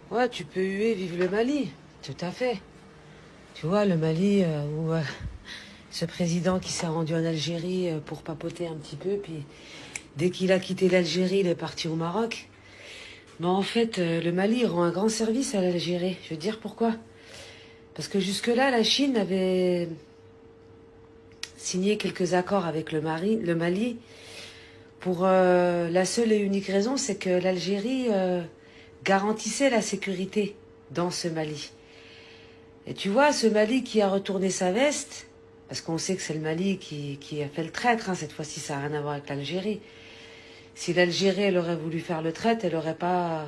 Ouais, tu peux huer, vive le Mali. Tout à fait. Tu vois, le Mali, où ce président qui s'est rendu en Algérie pour papoter un petit peu, puis dès qu'il a quitté l'Algérie, il est parti au Maroc. Mais en fait, le Mali rend un grand service à l'Algérie. Je veux dire pourquoi. Parce que jusque-là, la Chine avait signé quelques accords avec le Mali pour la seule et unique raison, c'est que l'Algérie garantissait la sécurité dans ce Mali. Et tu vois, ce Mali qui a retourné sa veste, parce qu'on sait que c'est le Mali qui a fait le traître, hein, cette fois-ci ça n'a rien à voir avec l'Algérie. Si l'Algérie elle aurait voulu faire le traître, elle n'aurait pas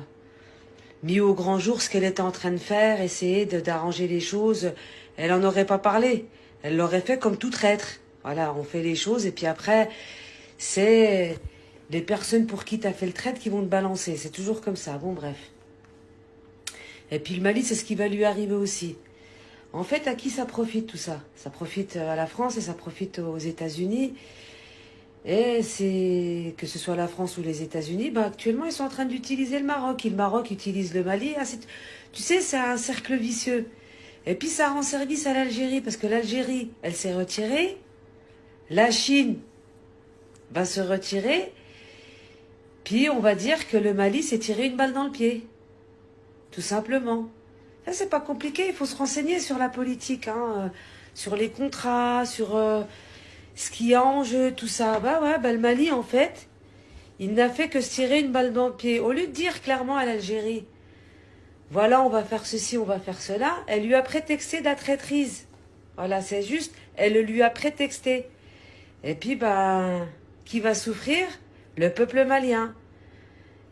mis au grand jour ce qu'elle était en train de faire, essayer d'arranger les choses, elle n'en aurait pas parlé. Elle l'aurait fait comme tout traître. Voilà, on fait les choses et puis après, c'est les personnes pour qui t'as fait le traître qui vont te balancer. C'est toujours comme ça. Bon, bref. Et puis le Mali, c'est ce qui va lui arriver aussi. En fait, à qui ça profite tout ça? Ça profite à la France et ça profite aux États-Unis. Et c'est que ce soit la France ou les États-Unis, bah actuellement ils sont en train d'utiliser le Maroc. Et le Maroc utilise le Mali. Tu sais, c'est un cercle vicieux. Et puis ça rend service à l'Algérie parce que l'Algérie, elle s'est retirée. La Chine va se retirer. Puis on va dire que le Mali s'est tiré une balle dans le pied. Tout simplement. Ça, c'est pas compliqué, il faut se renseigner sur la politique, hein, sur les contrats, sur ce qui est en jeu, tout ça. Bah ouais, bah le Mali, en fait, il n'a fait que se tirer une balle dans le pied. Au lieu de dire clairement à l'Algérie, voilà, on va faire ceci, on va faire cela, elle lui a prétexté de la traîtrise. Voilà, c'est juste, elle le lui a prétexté. Et puis, bah, qui va souffrir? Le peuple malien.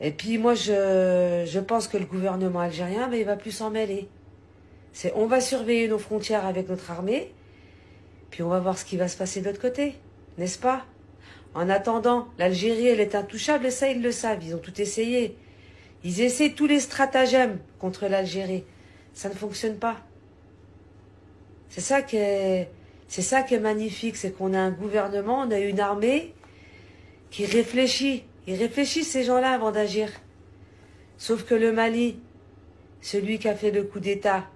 Et puis moi, je pense que le gouvernement algérien, mais il va plus s'en mêler. On va surveiller nos frontières avec notre armée, puis on va voir ce qui va se passer de l'autre côté, n'est-ce pas? En attendant, l'Algérie, elle est intouchable, et ça, ils le savent, ils ont tout essayé. Ils essaient tous les stratagèmes contre l'Algérie. Ça ne fonctionne pas. C'est ça qui est magnifique, c'est qu'on a un gouvernement, on a une armée qui réfléchit. Ils réfléchissent, ces gens-là, avant d'agir. Sauf que le Mali, celui qui a fait le coup d'État,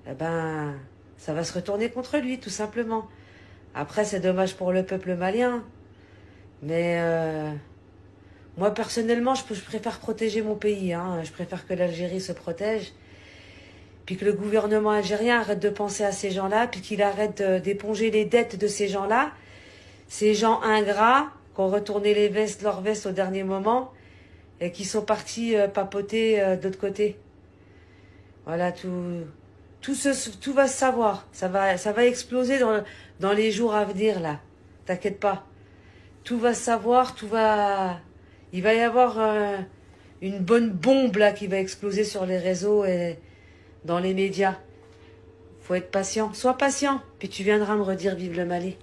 eh ben, ça va se retourner contre lui, tout simplement. Après, c'est dommage pour le peuple malien. Mais moi, personnellement, je préfère protéger mon pays. Hein. Je préfère que l'Algérie se protège. Puis que le gouvernement algérien arrête de penser à ces gens-là. Puis qu'il arrête d'éponger les dettes de ces gens-là. Ces gens ingrats qui ont retourné leurs vestes au dernier moment. Et qui sont partis papoter de l'autre côté. Voilà, tout va se savoir. Ça va exploser dans les jours à venir, là. T'inquiète pas. Tout va se savoir, il va y avoir une bonne bombe, là, qui va exploser sur les réseaux et dans les médias. Faut être patient. Sois patient, puis tu viendras me redire vive le Mali.